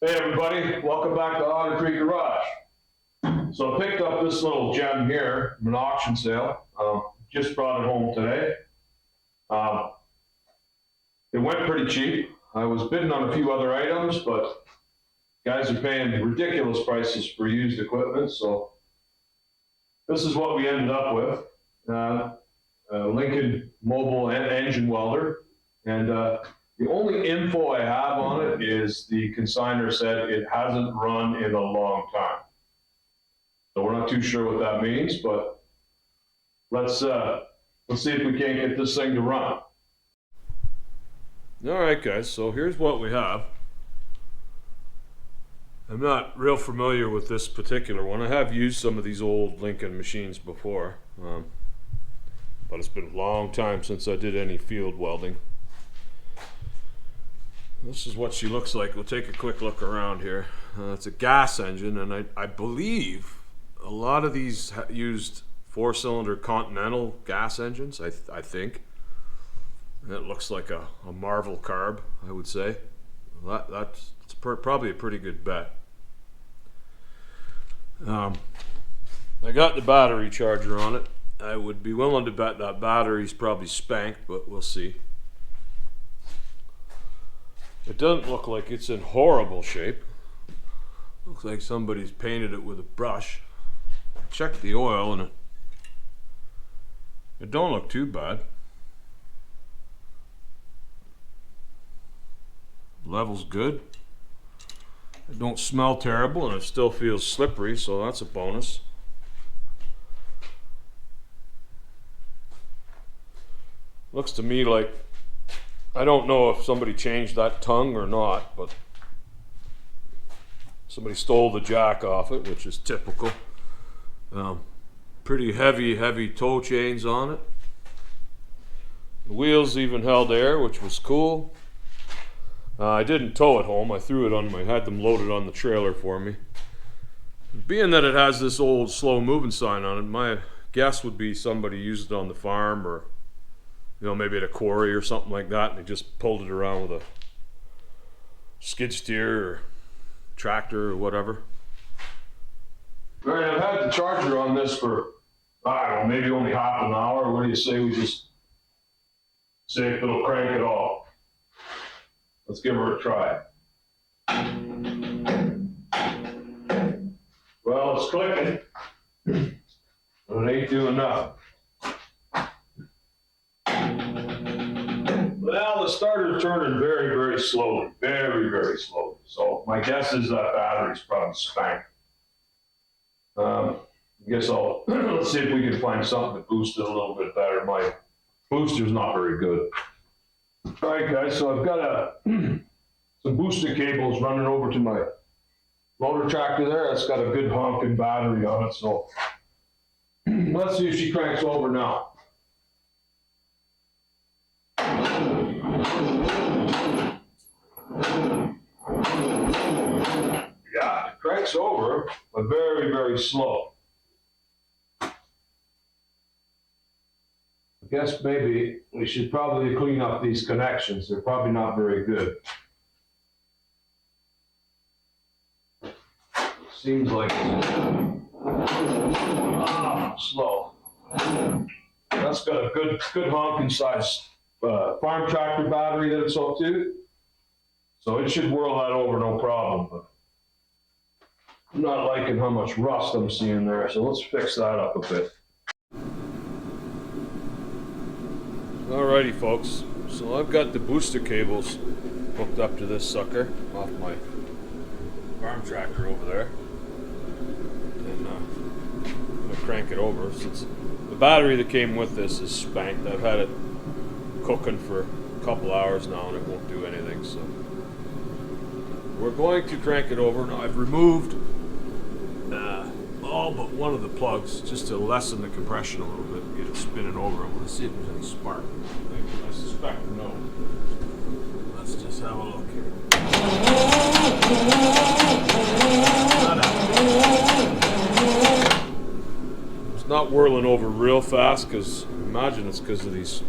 Hey everybody, welcome back to Otter Tree Garage. So I picked up this little gem here from an auction sale. Just brought it home today. It went pretty cheap. I was bidding on a few other items, but guys are paying ridiculous prices for used equipment. So this is what we ended up with. Lincoln mobile engine welder. And the only info I have on it is the consignor said it hasn't run in a long time. So we're not too sure what that means, but let's see if we can't get this thing to run. All right, guys, so here's what we have. I'm not real familiar with this particular one. I have used some of these old Lincoln machines before, but it's been a long time since I did any field welding. This is what she looks like. We'll take a quick look around here. It's a gas engine, and I believe a lot of these used 4-cylinder Continental gas engines, I think. And it looks like a Marvel carb, I would say. That's probably a pretty good bet. I got the battery charger on it. I would be willing to bet that battery's probably spanked, but we'll see. It doesn't look like it's in horrible shape. Looks like somebody's painted it with a brush. Check the oil and it don't look too bad. Level's good. It don't smell terrible and it still feels slippery, so that's a bonus. Looks to me like, I don't know if somebody changed that tongue or not, but somebody stole the jack off it, which is typical. Pretty heavy toe chains on it. The wheels even held air, which was cool. I didn't tow it home. I threw it on had them loaded on the trailer for me. Being that it has this old slow moving sign on it, my guess would be somebody used it on the farm, or maybe at a quarry or something like that, and they just pulled it around with a skid steer or tractor or whatever. All right, I've had the charger on this for, I don't know, maybe only half an hour. What do you say we just see if it'll crank it all? Let's give her a try. Well, it's clicking, but it ain't doing nothing. Well, the starter's turning very slowly, very slowly. So my guess is that battery's probably spanked. I guess let's see if we can find something to boost it a little bit better. My booster's not very good. All right, guys, so I've got some booster cables running over to my motor tractor there. It's got a good honking battery on it, so let's see if she cranks over now. Yeah, it cranks over, but very slow. I guess maybe we should probably clean up these connections. They're probably not very good. Seems like slow. That's got a good honking size farm tractor battery that it's hooked to. So it should whirl that over no problem, but I'm not liking how much rust I'm seeing there, so let's fix that up a bit. Alrighty folks, so I've got the booster cables hooked up to this sucker off my farm tractor over there. And I'm going to crank it over since the battery that came with this is spanked. I've had it cooking for a couple hours now and it won't do anything, so we're going to crank it over. Now I've removed all but one of the plugs just to lessen the compression a little bit and get it spinning over. I'm going to see if there's any spark. I suspect no. Let's just have a look here. It's not whirling over real fast because imagine it's because of these.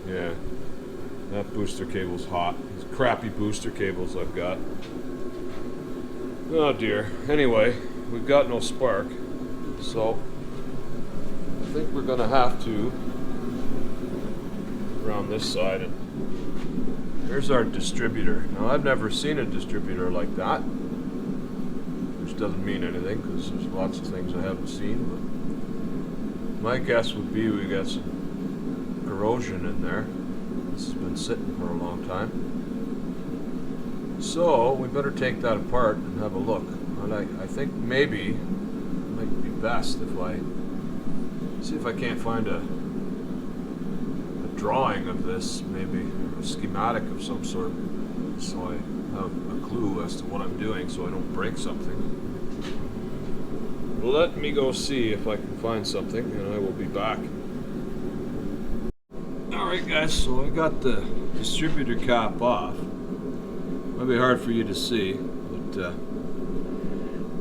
Yeah, that booster cable's hot. These crappy booster cables I've got. Oh dear. Anyway, we've got no spark, so I think we're gonna have to around this side. And there's our distributor. Now I've never seen a distributor like that, which doesn't mean anything because there's lots of things I haven't seen. But my guess would be we got some corrosion in there. This has been sitting for a long time. So we better take that apart and have a look. And I think maybe it might be best if I see if I can't find a drawing of this, maybe a schematic of some sort, so I have a clue as to what I'm doing so I don't break something. Let me go see if I can find something and I will be back. Alright guys, so I got the distributor cap off. Might be hard for you to see, but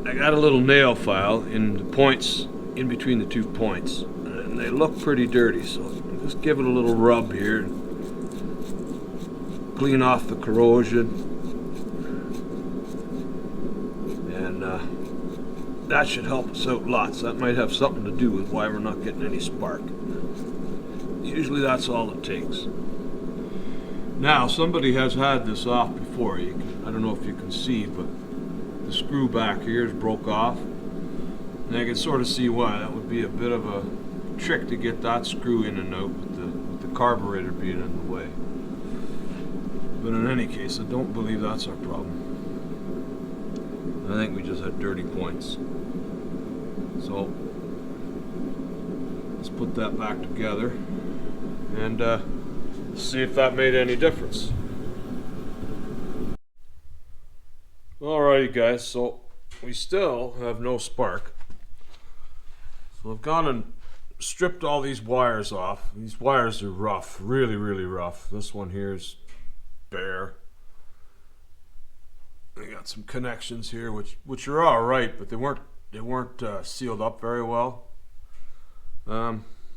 I got a little nail file in the points, in between the 2 points, and they look pretty dirty, so I'll just give it a little rub here and clean off the corrosion, and that should help us out lots. That might have something to do with why we're not getting any spark. Usually that's all it takes. Now, somebody has had this off before. I don't know if you can see, but the screw back here is broke off. And I can sort of see why. That would be a bit of a trick to get that screw in and out with the carburetor being in the way. But in any case, I don't believe that's our problem. I think we just had dirty points. So, let's put that back together and see if that made any difference. Alrighty guys, so we still have no spark. So I've gone and stripped all these wires off. These wires are rough, really, really rough. This one here is bare. I got some connections here which are alright, but they weren't sealed up very well.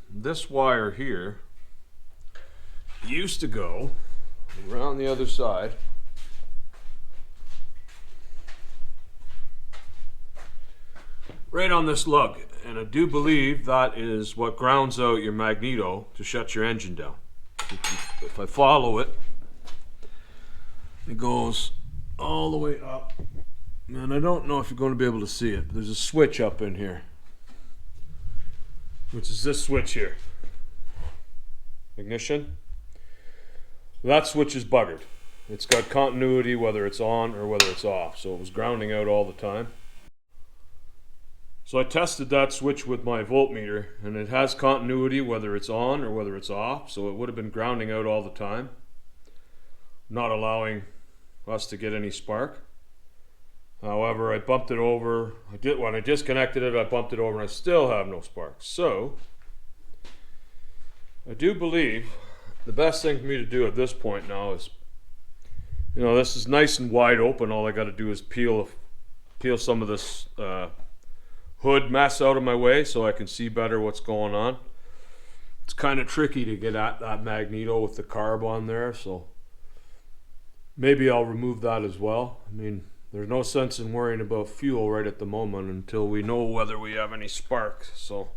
This wire here used to go around the other side right on this lug, and I do believe that is what grounds out your magneto to shut your engine down. If I follow it, it goes all the way up, and I don't know if you're going to be able to see it, but there's a switch up in here, which is this switch here. Ignition. That switch is buggered. It's got continuity whether it's on or whether it's off, so it was grounding out all the time. So I tested that switch with my voltmeter, and it has continuity whether it's on or whether it's off, so it would have been grounding out all the time, not allowing us to get any spark. However, I bumped it over. When I disconnected it, I bumped it over, and I still have no spark. So I do believe the best thing for me to do at this point now is, this is nice and wide open. All I got to do is peel some of this hood mess out of my way so I can see better what's going on. It's kind of tricky to get at that magneto with the carb on there, so maybe I'll remove that as well. I mean, there's no sense in worrying about fuel right at the moment until we know whether we have any spark. So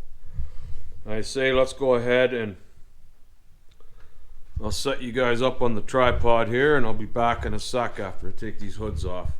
I say let's go ahead and I'll set you guys up on the tripod here, and I'll be back in a sec after I take these hoods off.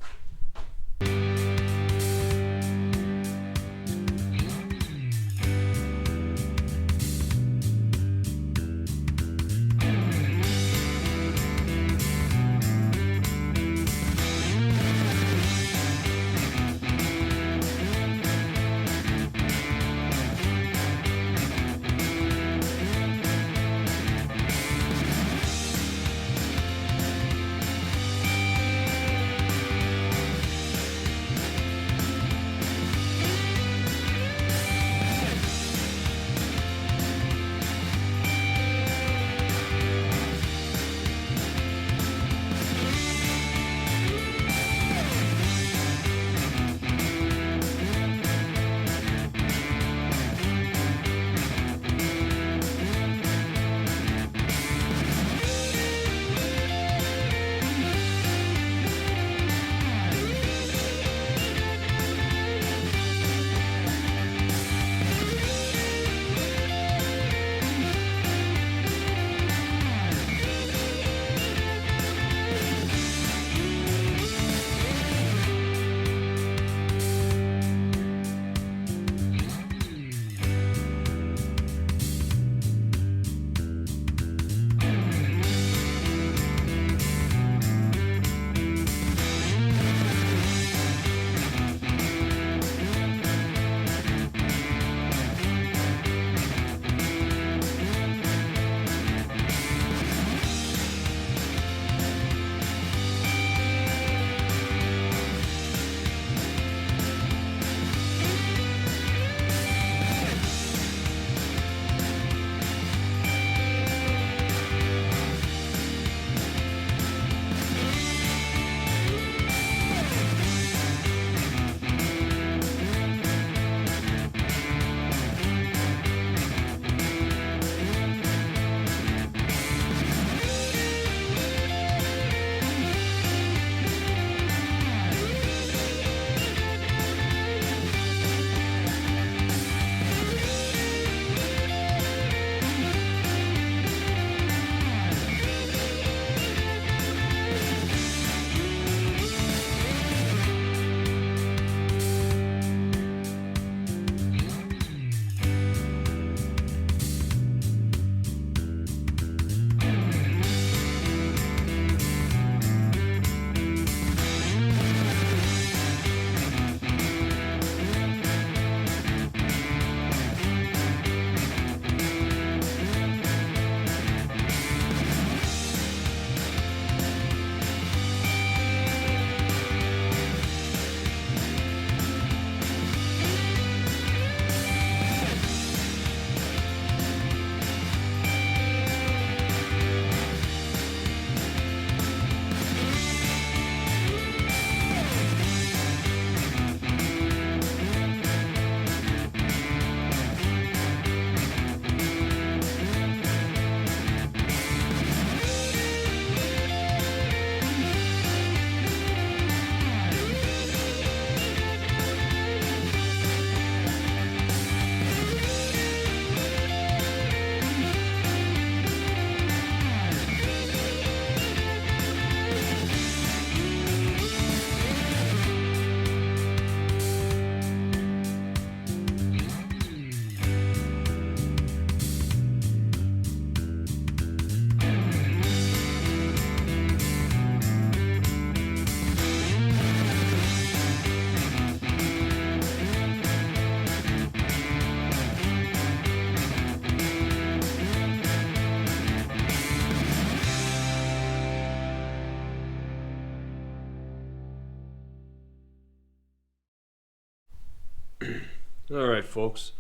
All right, folks.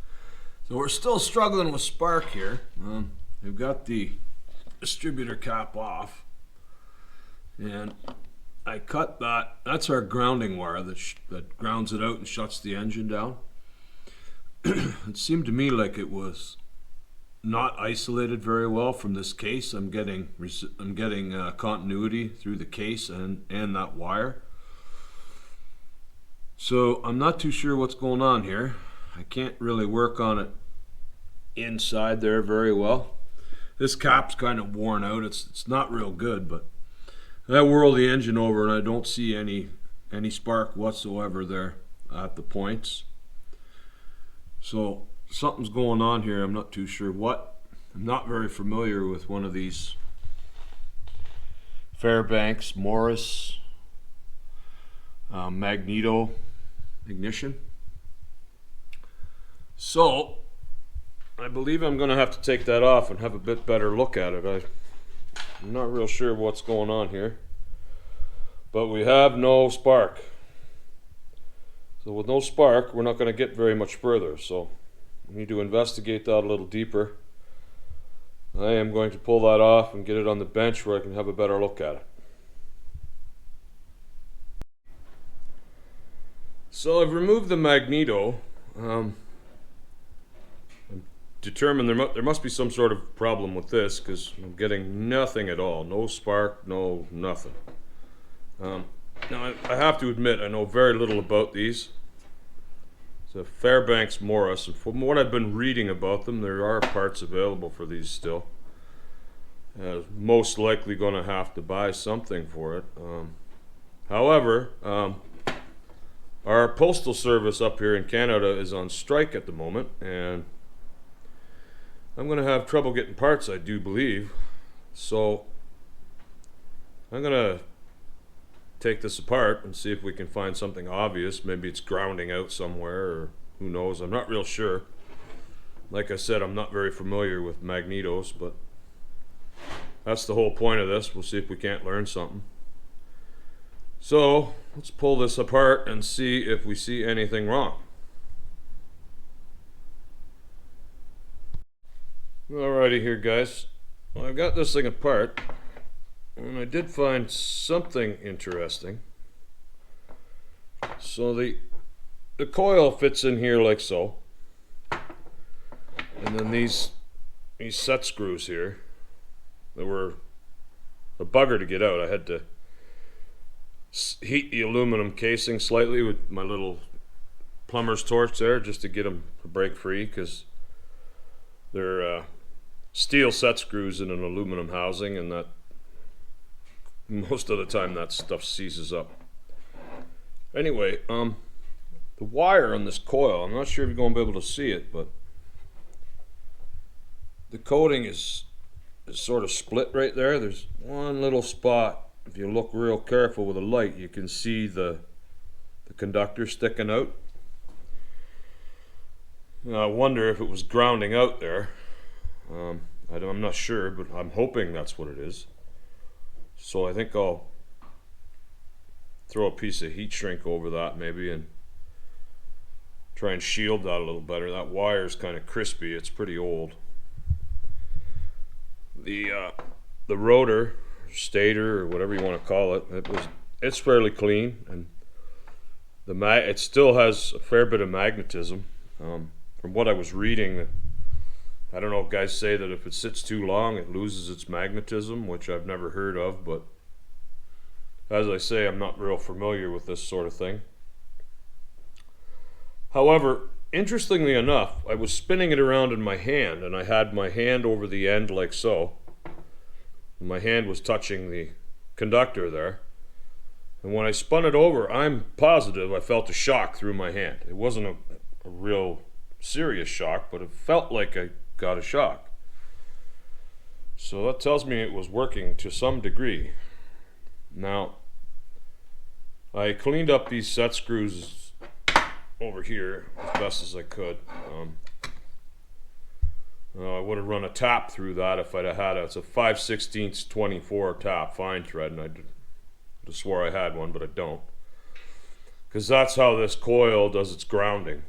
So we're still struggling with spark here. We've got the distributor cap off, and I cut that. That's our grounding wire that grounds it out and shuts the engine down. It seemed to me like it was not isolated very well from this case. I'm getting continuity through the case and that wire. So I'm not too sure what's going on here. I can't really work on it inside there very well. This cap's kind of worn out. It's not real good, but I whirl the engine over and I don't see any spark whatsoever there at the points. So something's going on here. I'm not too sure what. I'm not very familiar with one of these Fairbanks Morris magneto ignition. So I believe I'm going to have to take that off and have a bit better look at it. I'm not real sure what's going on here, but we have no spark. So with no spark, we're not going to get very much further. So we need to investigate that a little deeper. I am going to pull that off and get it on the bench where I can have a better look at it. So I've removed the magneto. I'm determined there must be some sort of problem with this, because I'm getting nothing at all. No spark, no nothing. Now I have to admit I know very little about these. It's a Fairbanks Morris, and from what I've been reading about them, there are parts available for these still. Most likely going to have to buy something for it. However, our postal service up here in Canada is on strike at the moment, and I'm going to have trouble getting parts, I do believe. So I'm going to take this apart and see if we can find something obvious. Maybe it's grounding out somewhere, or who knows. I'm not real sure. Like I said, I'm not very familiar with magnetos, but that's the whole point of this. We'll see if we can't learn something. So let's pull this apart and see if we see anything wrong. Alrighty here, guys. Well, I've got this thing apart, and I did find something interesting. So the coil fits in here like so, and then these set screws here, they were a bugger to get out. I had to heat the aluminum casing slightly with my little plumber's torch there just to get them to break free, because they're steel set screws in an aluminum housing, and that most of the time that stuff seizes up. Anyway, the wire on this coil, I'm not sure if you're going to be able to see it, but the coating is sort of split right there. There's one little spot. If you look real careful with a light, you can see the conductor sticking out. I wonder if it was grounding out there. I'm not sure, but I'm hoping that's what it is. So I think I'll throw a piece of heat shrink over that maybe and try and shield that a little better. That wire's kind of crispy. It's pretty old. The rotor, stator, or whatever you want to call it, it's fairly clean, and it still has a fair bit of magnetism. From what I was reading, I don't know, guys say that if it sits too long it loses its magnetism, which I've never heard of, but as I say, I'm not real familiar with this sort of thing. However, interestingly enough, I was spinning it around in my hand, and I had my hand over the end like so. My hand was touching the conductor there, and when I spun it over, I'm positive I felt a shock through my hand. It wasn't a real serious shock, but it felt like I got a shock. So that tells me it was working to some degree. Now, I cleaned up these set screws over here as best as I could. I would have run a tap through that if I'd have had it's a 5/16 24 tap fine thread, and I just swore I had one, but I don't, because that's how this coil does its grounding.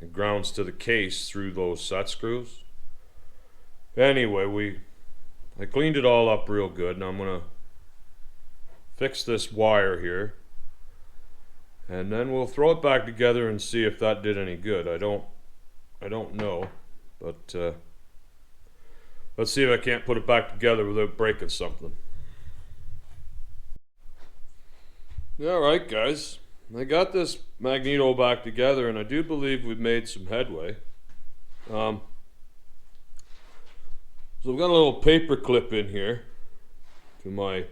It grounds to the case through those set screws. Anyway, I cleaned it all up real good. Now I'm gonna fix this wire here, and then we'll throw it back together and see if that did any good. I don't know, but let's see if I can't put it back together without breaking something. Alright guys, I got this magneto back together and I do believe we've made some headway. So I've got a little paper clip in here to my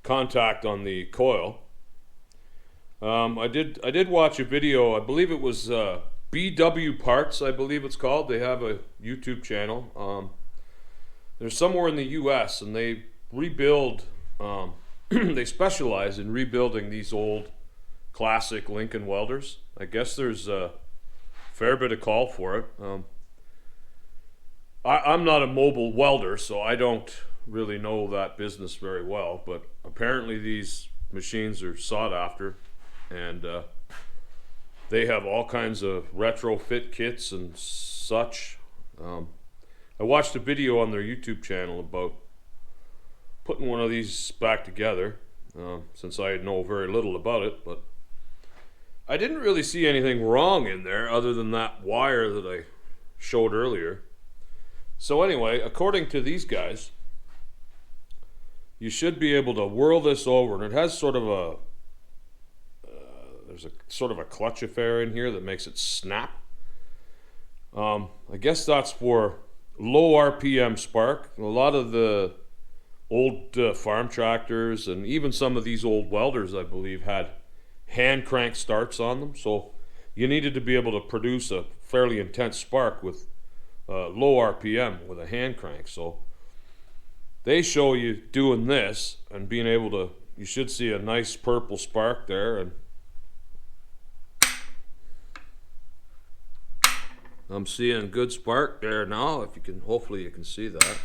contact on the coil. I did watch a video. I believe it was BW Parts, I believe it's called. They have a YouTube channel. They're somewhere in the US and they rebuild, they specialize in rebuilding these old classic Lincoln welders. I guess there's a fair bit of call for it. I'm not a mobile welder, so I don't really know that business very well, but apparently these machines are sought after, and they have all kinds of retrofit kits and such. I watched a video on their YouTube channel about putting one of these back together, since I know very little about it, but I didn't really see anything wrong in there other than that wire that I showed earlier. So anyway, according to these guys, you should be able to whirl this over, and it has sort of a there's a sort of a clutch affair in here that makes it snap. I guess that's for low RPM spark. A lot of the old farm tractors and even some of these old welders, I believe, had hand crank starts on them, so you needed to be able to produce a fairly intense spark with low RPM with a hand crank. So they show you doing this and being able to, you should see a nice purple spark there, and I'm seeing good spark there now. If you can, hopefully you can see that.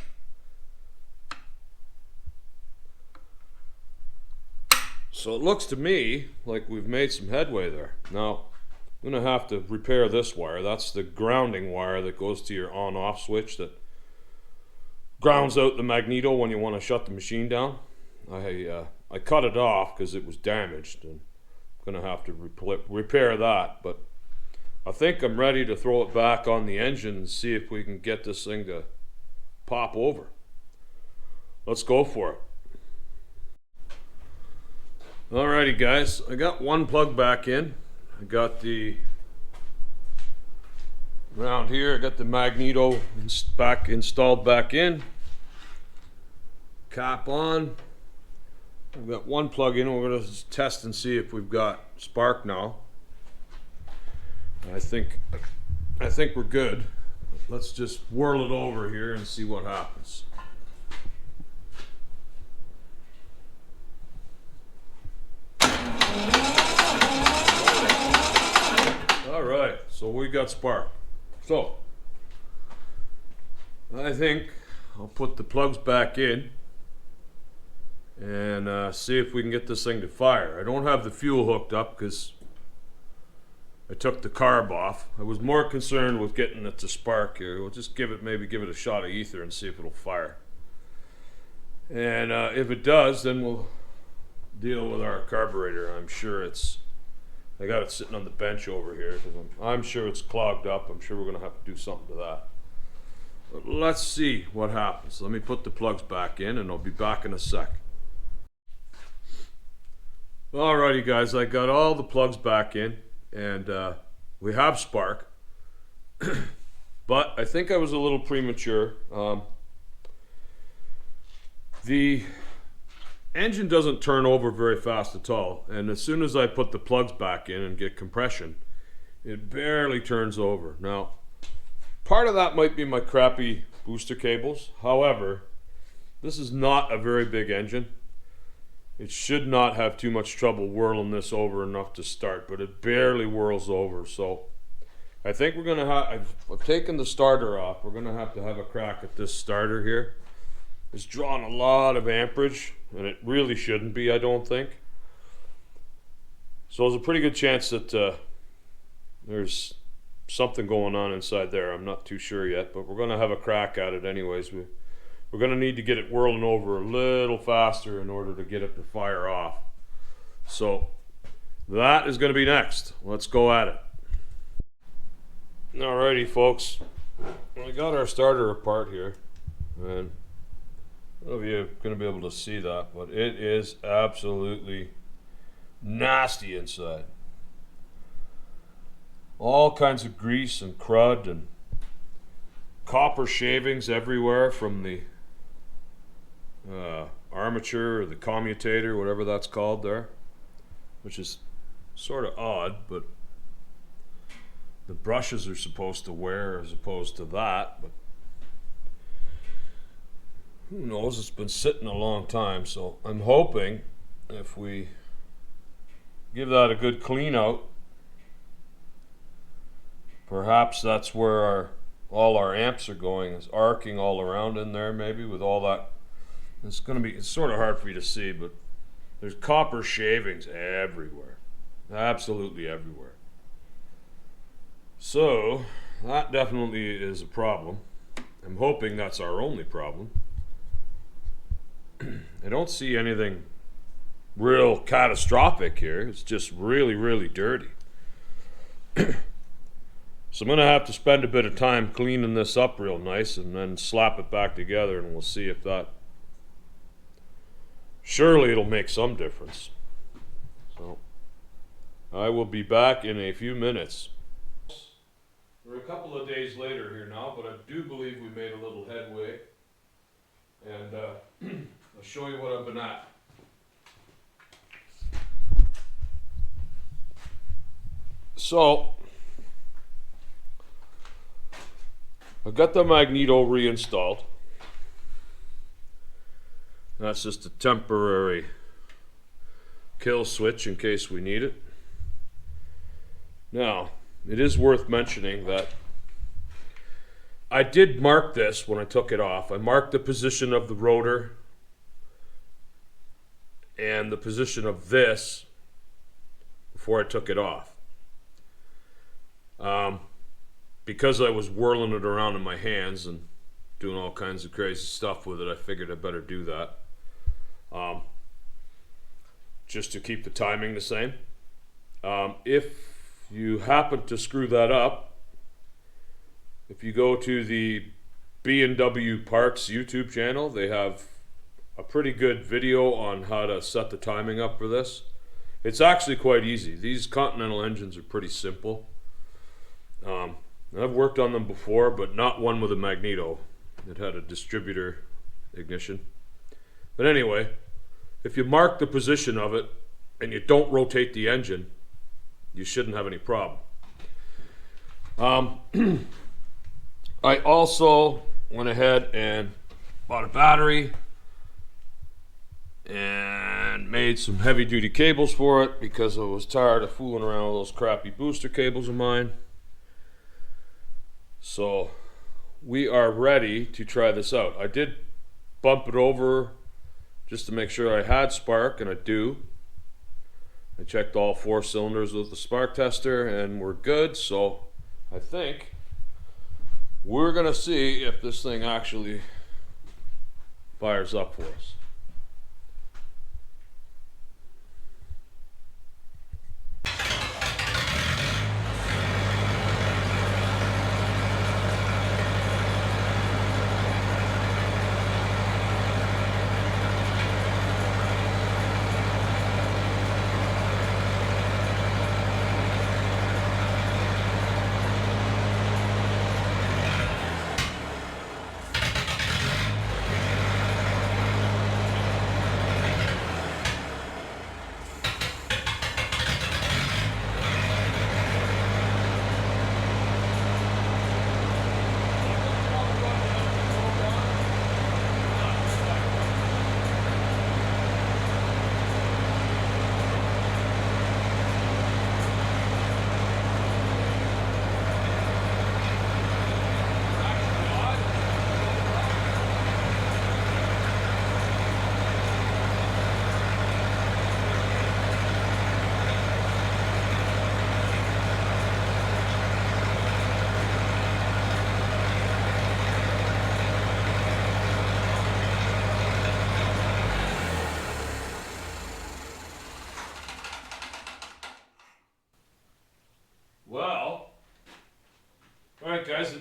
So it looks to me like we've made some headway there. Now, I'm gonna have to repair this wire. That's the grounding wire that goes to your on-off switch that grounds out the magneto when you want to shut the machine down. I cut it off because it was damaged, and I'm gonna have to repair that, but I think I'm ready to throw it back on the engine and see if we can get this thing to pop over. Let's go for it. Alrighty guys, I got one plug back in. I got the, around here, I got the magneto installed back in. Cap on. I've got one plug in. We're going to test and see if we've got spark now. I think we're good. Let's just whirl it over here and see what happens. All right, so we got spark. So I think I'll put the plugs back in and see if we can get this thing to fire. I don't have the fuel hooked up because I took the carb off. I was more concerned with getting it to spark here. We'll just maybe give it a shot of ether and see if it'll fire. And if it does, then we'll deal with our carburetor. I'm sure I got it sitting on the bench over here because I'm sure it's clogged up. I'm sure we're going to have to do something to that. But let's see what happens. Let me put the plugs back in and I'll be back in a sec. Alrighty guys, I got all the plugs back in and we have spark. But I think I was a little premature. The engine doesn't turn over very fast at all, and as soon as I put the plugs back in and get compression, it barely turns over. Now, part of that might be my crappy booster cables. However, this is not a very big engine. It should not have too much trouble whirling this over enough to start, but it barely whirls over. So I think we're gonna have, I've taken the starter off. We're gonna have to have a crack at this starter here. It's drawing a lot of amperage, and it really shouldn't be, I don't think. So there's a pretty good chance that there's something going on inside there. I'm not too sure yet, but we're going to have a crack at it anyways. We're going to need to get it whirling over a little faster in order to get it to fire off. So that is going to be next. Let's go at it. Alrighty, folks. We got our starter apart here, and I don't know if you're going to be able to see that, but it is absolutely nasty inside. All kinds of grease and crud and copper shavings everywhere from the armature or the commutator, whatever that's called there, which is sort of odd, but the brushes are supposed to wear as opposed to that, but who knows, it's been sitting a long time, so I'm hoping if we give that a good clean out, perhaps that's where all our amps are going, is arcing all around in there, maybe with all that. It's sort of hard for you to see, but there's copper shavings everywhere, absolutely everywhere. So that definitely is a problem. I'm hoping that's our only problem. I don't see anything real catastrophic here. It's just really, really dirty. So I'm going to have to spend a bit of time cleaning this up real nice and then slap it back together, and we'll see if that... Surely it'll make some difference. So I will be back in a few minutes. We're a couple of days later here now, but I do believe we made a little headway. And I'll show you what I've been at. So I've got the magneto reinstalled. That's just a temporary kill switch in case we need it. Now, it is worth mentioning that I did mark this when I took it off. I marked the position of the rotor and the position of this before I took it off. Because I was whirling it around in my hands and doing all kinds of crazy stuff with it, I figured I better do that. Just to keep the timing the same. If you happen to screw that up, if you go to the B&W Parts YouTube channel, they have a pretty good video on how to set the timing up for this. It's actually quite easy. These Continental engines are pretty simple. I've worked on them before, but not one with a magneto. It had a distributor ignition. But anyway, if you mark the position of it and you don't rotate the engine, you shouldn't have any problem. I also went ahead and bought a battery and made some heavy duty cables for it because I was tired of fooling around with those crappy booster cables of mine. So we are ready to try this out. I did bump it over just to make sure I had spark, and I do. I checked all 4 cylinders with the spark tester and we're good, so I think we're gonna see if this thing actually fires up for us.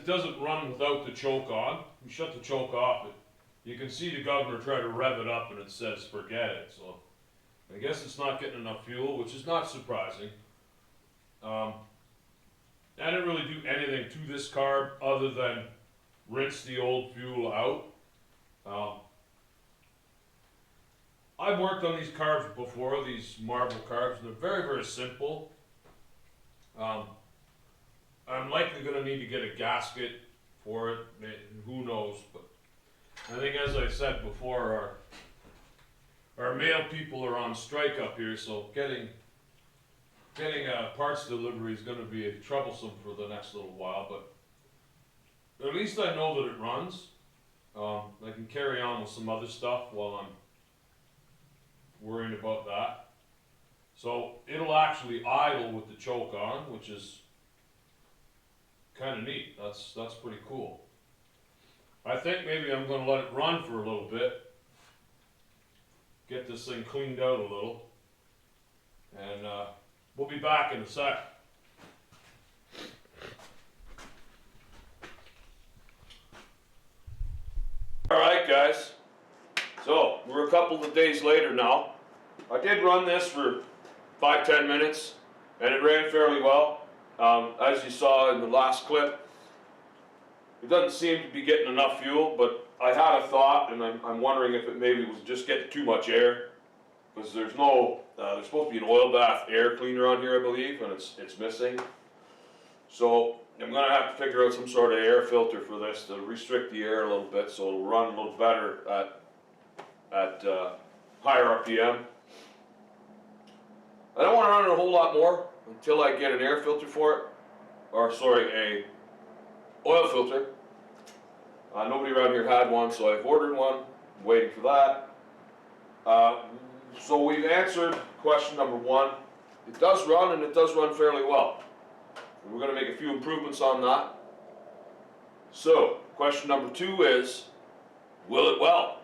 it doesn't run without the choke on. You shut the choke off, you can see the governor try to rev it up and it says forget it. So I guess it's not getting enough fuel, which is not surprising. I didn't really do anything to this carb other than rinse the old fuel out. I've worked on these carbs before, these marble carbs, and they're very, very simple. I'm likely going to need to get a gasket for it, who knows, but I think, as I said before, our mail people are on strike up here, so getting parts delivery is going to be troublesome for the next little while, but at least I know that it runs. I can carry on with some other stuff while I'm worrying about that. So it'll actually idle with the choke on, which is kind of neat. That's pretty cool. I think maybe I'm going to let it run for a little bit, get this thing cleaned out a little, and we'll be back in a sec. Alright guys, so we're a couple of days later now. I did run this for 5-10 minutes and it ran fairly well. As you saw in the last clip, it doesn't seem to be getting enough fuel, but I had a thought, and I'm wondering if it maybe was just getting too much air, because there's supposed to be an oil bath air cleaner on here, I believe, and it's missing. So I'm going to have to figure out some sort of air filter for this to restrict the air a little bit so it'll run a little better at higher RPM. I don't want to run it a whole lot more until I get an air filter for it, or sorry, a oil filter. Nobody around here had one, so I've ordered one. I'm waiting for that. So we've answered question number 1. It does run, and it does run fairly well. We're going to make a few improvements on that. So question number 2 is, will it weld?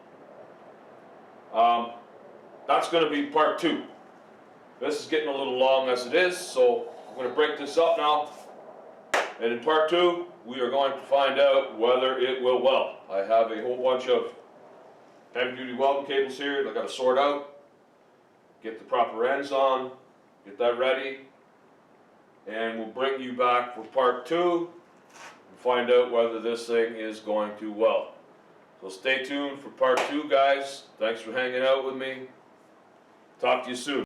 That's going to be part 2. This is getting a little long as it is, so I'm going to break this up now. And in part 2, we are going to find out whether it will weld. I have a whole bunch of heavy-duty welding cables here that I've got to sort out, get the proper ends on, get that ready, and we'll bring you back for part 2 and find out whether this thing is going to weld. So stay tuned for part 2, guys. Thanks for hanging out with me. Talk to you soon.